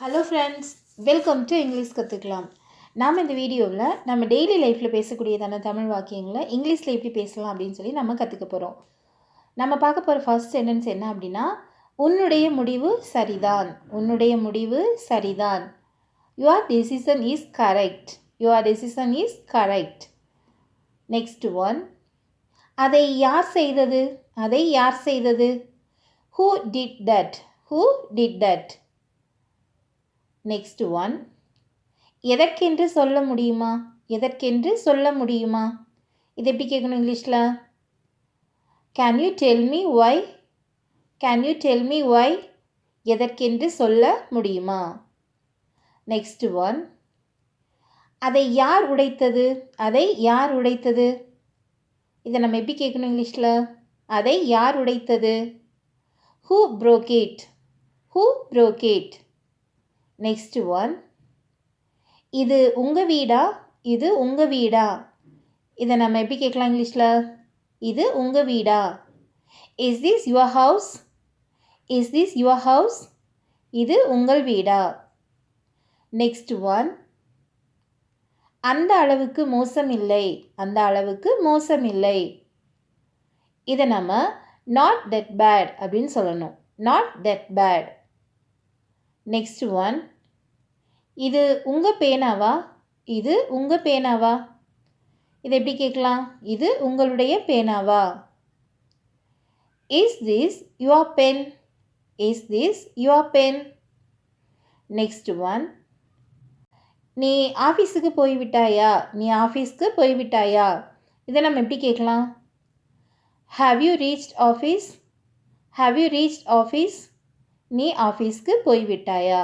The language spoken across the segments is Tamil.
Hello friends, welcome to English கற்றுக்கலாம். நாம் இந்த வீடியோவில் நம்ம டெய்லி லைஃப்பில் பேசக்கூடியதான தமிழ் வாக்கியங்களை இங்கிலீஷில் எப்படி பேசலாம் அப்படின்னு சொல்லி நம்ம கற்றுக்க போகிறோம். நம்ம பார்க்க போகிற ஃபர்ஸ்ட் சென்டென்ஸ் என்ன அப்படின்னா, உன்னுடைய முடிவு சரிதான். உன்னுடைய முடிவு சரிதான். Your decision is correct. Your decision is correct. Next one, அதை யார் செய்தது? அதை யார் செய்தது? Who did that? Who did that? Next one, எதற்கென்று சொல்ல முடியுமா? எதற்கென்று சொல்ல முடியுமா? இது எப்படி கேட்கணும் இங்கிலீஷில்? Can you tell me why? Can you tell me why? எதற்கென்று சொல்ல முடியுமா? நெக்ஸ்ட் ஒன், அதை யார் உடைத்தது? அதை யார் உடைத்தது? இதை நம்ம எப்படி கேட்கணும் இங்கிலீஷில்? அதை யார் உடைத்தது? Who broke it? Who broke it? Next one, இது உங்கள் வீடா? இது உங்கள் வீடா? இதை நம்ம எப்படி கேட்கலாம் இங்கிலீஷில்? இது உங்கள் வீடா? Is this your house? Is this your house? இது உங்கள் வீடா? நெக்ஸ்ட் ஒன், அந்த அளவுக்கு மோசம் இல்லை. அந்த அளவுக்கு மோசம் இல்லை. இதை நம்ம நாட் தட் பேட் அப்படின்னு சொல்லணும். Not that bad. Next one, இது உங்கள் பேனாவா? இது உங்கள் பேனாவா? இதை எப்படி கேட்கலாம்? இது உங்களுடைய பேனாவா? Is this your pen? Is this your pen? Next one, நீ ஆஃபீஸுக்கு போய்விட்டாயா? நீ ஆஃபீஸ்க்கு போய்விட்டாயா? இதை நம்ம எப்படி கேட்கலாம்? Have you reached office? Have you reached office? நீ ஆஃபீஸ்க்கு போய்விட்டாயா?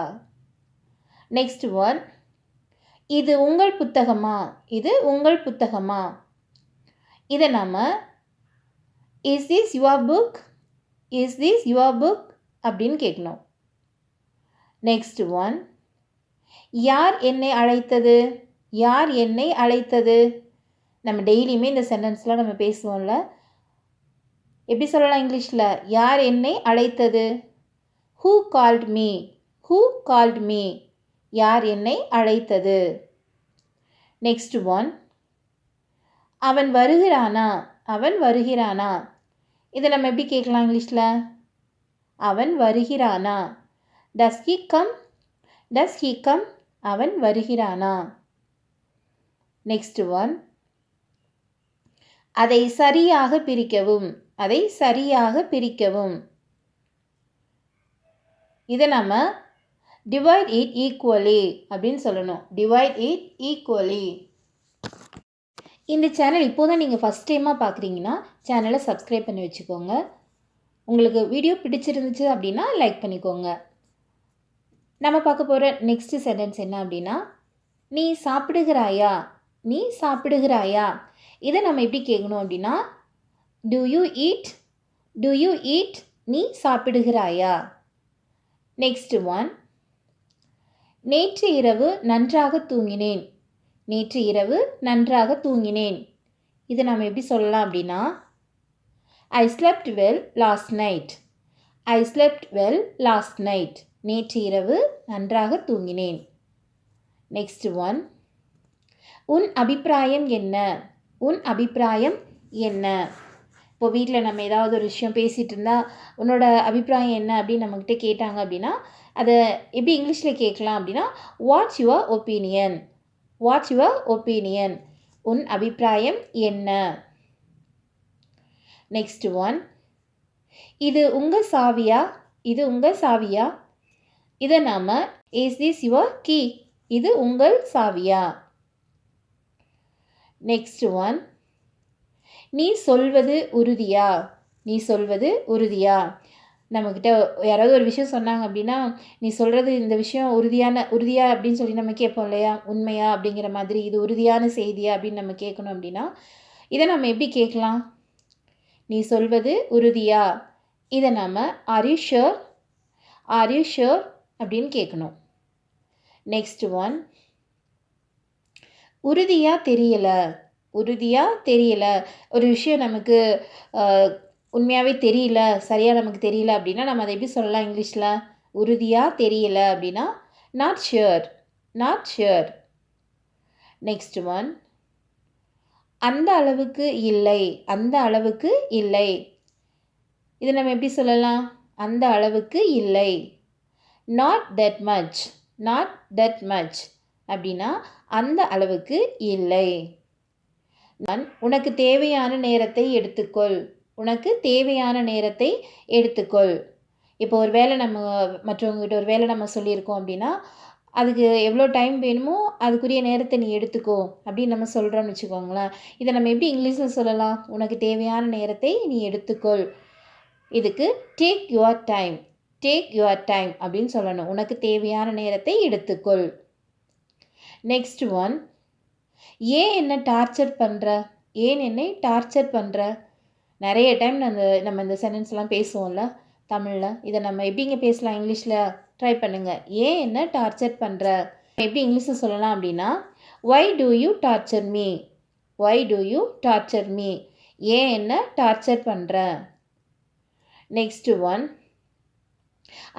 நெக்ஸ்ட் ஒன், இது உங்கள் புத்தகமா? இது உங்கள் புத்தகமா? இதை நம்ம is this your book? Is this your book அப்படின்னு கேட்கணும். நெக்ஸ்ட் ஒன், யார் என்னை அழைத்தது? யார் என்னை அழைத்தது? நம்ம டெய்லியுமே இந்த சென்டென்ஸ்லாம் நம்ம பேசுவோம்ல, எப்படி சொல்லலாம் இங்கிலீஷில்? யார் என்னை அழைத்தது? Who called me? Who called me? யார் என்னை அழைத்தது? நெக்ஸ்ட் ஒன், அவன் வருகிறானா? அவன் வருகிறானா? இதை நம்ம எப்படி கேட்கலாம் இங்கிலீஷில்? அவன் வருகிறானா? Does he come? Does he come? அவன் வருகிறானா? நெக்ஸ்ட் ஒன், அதை சரியாக பிரிக்கவும். அதை சரியாக பிரிக்கவும். இதை நம்ம டிவைட் இட் ஈக்குவலி அப்படின்னு சொல்லணும். Divide it equally. இந்த சேனல் இப்போ தான் நீங்கள் ஃபஸ்ட் டைமாக பார்க்குறீங்கன்னா சேனலை சப்ஸ்கிரைப் பண்ணி வச்சுக்கோங்க. உங்களுக்கு வீடியோ பிடிச்சிருந்துச்சு அப்படின்னா லைக் பண்ணிக்கோங்க. நம்ம பார்க்க போகிற நெக்ஸ்ட் சென்டென்ஸ் என்ன அப்படின்னா, நீ சாப்பிடுகிறாயா? நீ சாப்பிடுகிறாயா? இதை நம்ம எப்படி கேட்கணும் அப்படின்னா, to you eat? To you eat? நீ சாப்பிடுகிறாயா? நெக்ஸ்ட் ஒன், நேற்று இரவு நன்றாக தூங்கினேன். நேற்று இரவு நன்றாக தூங்கினேன். இதை நம்ம எப்படி சொல்லலாம் அப்படின்னா, ஐ ஸ்லெப்ட் வெல் லாஸ்ட் நைட். ஐ ஸ்லெப்ட் வெல் லாஸ்ட் நைட். நேற்று இரவு நன்றாக தூங்கினேன். நெக்ஸ்ட் ஒன், உன் அபிப்பிராயம் என்ன? உன் அபிப்பிராயம் என்ன? இப்போ வீட்டில் நம்ம ஏதாவது ஒரு விஷயம் பேசிகிட்டு இருந்தால் உன்னோட அபிப்பிராயம் என்ன அப்படின்னு நம்மக்கிட்ட கேட்டாங்க அப்படின்னா அதை எப்படி இங்கிலீஷில் கேட்கலாம் அப்படின்னா, what's your opinion? What's your opinion? உன் அபிப்பிராயம் என்ன? நெக்ஸ்ட் ஒன், இது உங்கள் சாவியா? இது உங்கள் சாவியா? இதை நாம் இஸ் திஸ் யுவர் கீ? இது உங்கள் சாவியா? நெக்ஸ்ட் ஒன், நீ சொல்வது உறுதியா? நீ சொல்வது உறுதியா? நம்மக்கிட்ட யாராவது ஒரு விஷயம் சொன்னாங்க அப்படின்னா, நீ சொல்கிறது இந்த விஷயம் உறுதியா அப்படின்னு சொல்லி நம்ம கேட்போம் இல்லையா? உண்மையா அப்படிங்கிற மாதிரி, இது உறுதியான செய்தியா அப்படின்னு நம்ம கேட்கணும் அப்படின்னா இதை நம்ம எப்படி கேட்கலாம்? நீ சொல்வது உறுதியா? இதை நம்ம are you sure? Are you sure அப்படின்னு கேட்கணும். நெக்ஸ்ட் ஒன், உறுதியா தெரியல? உறுதியா தெரியல? ஒரு விஷயம் நமக்கு உண்மையாகவே தெரியல, சரியாக நமக்கு தெரியல அப்படின்னா நம்ம அதை எப்படி சொல்லலாம் இங்கிலீஷில்? உறுதியாக தெரியல அப்படின்னா not sure, not sure. Next one, அந்த அளவுக்கு இல்லை, அந்த அளவுக்கு இல்லை. இதை நம்ம எப்படி சொல்லலாம்? அந்த அளவுக்கு இல்லை. not that much, not that much அப்படின்னா அந்த அளவுக்கு இல்லை. உனக்கு தேவையான நேரத்தை எடுத்துக்கொள், உனக்கு தேவையான நேரத்தை எடுத்துக்கொள். இப்போ ஒரு வேலை நம்ம மற்றவங்ககிட்ட ஒரு வேலை நம்ம சொல்லியிருக்கோம் அப்படின்னா அதுக்கு எவ்வளோ டைம் வேணுமோ அதுக்குரிய நேரத்தை நீ எடுத்துக்கோ அப்படின்னு நம்ம சொல்கிறோம்னு வச்சுக்கோங்களேன். இதை நம்ம எப்படி இங்கிலீஷில் சொல்லலாம்? உனக்கு தேவையான நேரத்தை நீ எடுத்துக்கொள். இதுக்கு take your time, take your time அப்படின்னு சொல்லணும். உனக்கு தேவையான நேரத்தை எடுத்துக்கொள். நெக்ஸ்ட் ஒன், ஏன் என்ன டார்ச்சர் பண்ணுற, ஏன் என்னை டார்ச்சர் பண்ணுற. நிறைய டைம் நம்ம இந்த சென்டென்ஸ்லாம் பேசுவோம்ல தமிழில். இதை நம்ம எப்படிங்க பேசலாம் இங்கிலீஷில்? ட்ரை பண்ணுங்கள். ஏன் என்ன டார்ச்சர் பண்ணுற எப்படி இங்கிலீஷில் சொல்லலாம் அப்படின்னா why do you torture me, why do you torture me. ஏன் என்ன டார்ச்சர் பண்ணுற. நெக்ஸ்ட் ஒன்,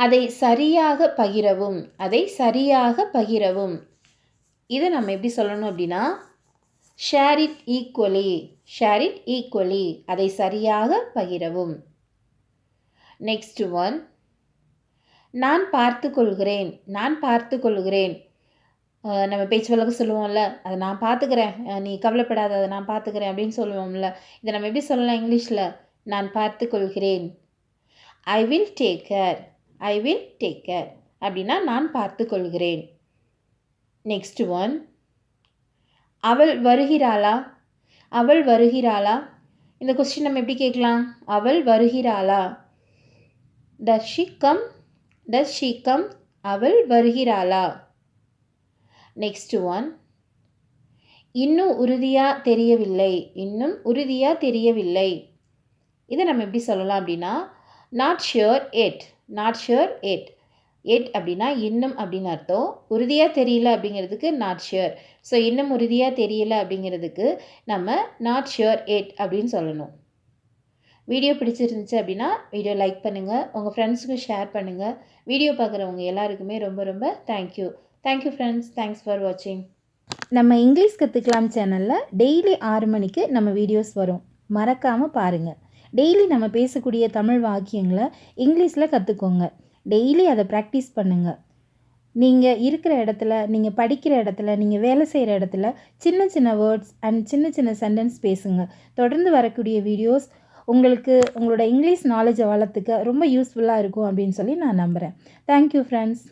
அதை சரியாக பகிரவும், அதை சரியாக பகிரவும். இதை நம்ம எப்படி சொல்லணும் அப்படின்னா share it equally, share it equally. அதை சரியாக பகிரவும். நெக்ஸ்ட் ஒன், நான் பார்த்து கொள்கிறேன், நான் பார்த்து கொள்கிறேன். நம்ம பேச்சு வழக்கு சொல்லுவோம்ல, அதை நான் பார்த்துக்கிறேன், நீ கவலைப்படாத, அதை நான் பார்த்துக்கிறேன் அப்படின்னு சொல்லுவோம்ல. இதை நம்ம எப்படி சொல்லலாம் இங்கிலீஷில்? நான் பார்த்து கொள்கிறேன். I will take care, I will take care அப்படின்னா நான் பார்த்து கொள்கிறேன். நெக்ஸ்ட் ஒன், அவள் வருகிறாளா, அவள் வருகிறாளா. இந்த கொஸ்டின் நம்ம எப்படி கேட்கலாம்? அவள் வருகிறாளா. does she come, does she come. அவள் வருகிறாளா. நெக்ஸ்ட் ஒன், இன்னும் உறுதியாக தெரியவில்லை, இன்னும் உறுதியாக தெரியவில்லை. இதை நம்ம எப்படி சொல்லலாம் அப்படின்னா not sure yet, not sure yet. Yet அப்படின்னா இன்னும் அப்படின்னு அர்த்தம். உறுதியாக தெரியல அப்படிங்கிறதுக்கு நாட் ஷியோர். ஸோ இன்னும் உறுதியாக தெரியல அப்படிங்கிறதுக்கு நம்ம நாட் ஷியோர் எட் அப்படின்னு சொல்லணும். வீடியோ பிடிச்சிருந்துச்சு அப்படின்னா வீடியோ லைக் பண்ணுங்கள், உங்கள் ஃப்ரெண்ட்ஸுக்கும் ஷேர் பண்ணுங்கள். வீடியோ பார்க்குறவங்க எல்லாருக்குமே ரொம்ப ரொம்ப thank you. Thank you friends, thanks for வாட்சிங். நம்ம இங்கிலீஷ் கற்றுக்கலாம் சேனலில் டெய்லி 6 மணிக்கு நம்ம வீடியோஸ் வரும், மறக்காமல் பாருங்கள். டெய்லி நம்ம பேசக்கூடிய தமிழ் வாக்கியங்களை இங்கிலீஷில் கற்றுக்கோங்க. டெய்லி அதை ப்ராக்டிஸ் பண்ணுங்கள். நீங்கள் இருக்கிற இடத்துல, நீங்கள் படிக்கிற இடத்துல, நீங்கள் வேலை செய்கிற இடத்துல சின்ன சின்ன வேர்ட்ஸ் அண்ட் சின்ன சின்ன சென்டென்ஸ் பேசுங்க. தொடர்ந்து வரக்கூடிய வீடியோஸ் உங்களுக்கு உங்களோட இங்கிலீஷ் நாலேஜை வளர்த்துக்க ரொம்ப யூஸ்ஃபுல்லாக இருக்கும் அப்படின்னு சொல்லி நான் நம்புகிறேன். Thank you friends.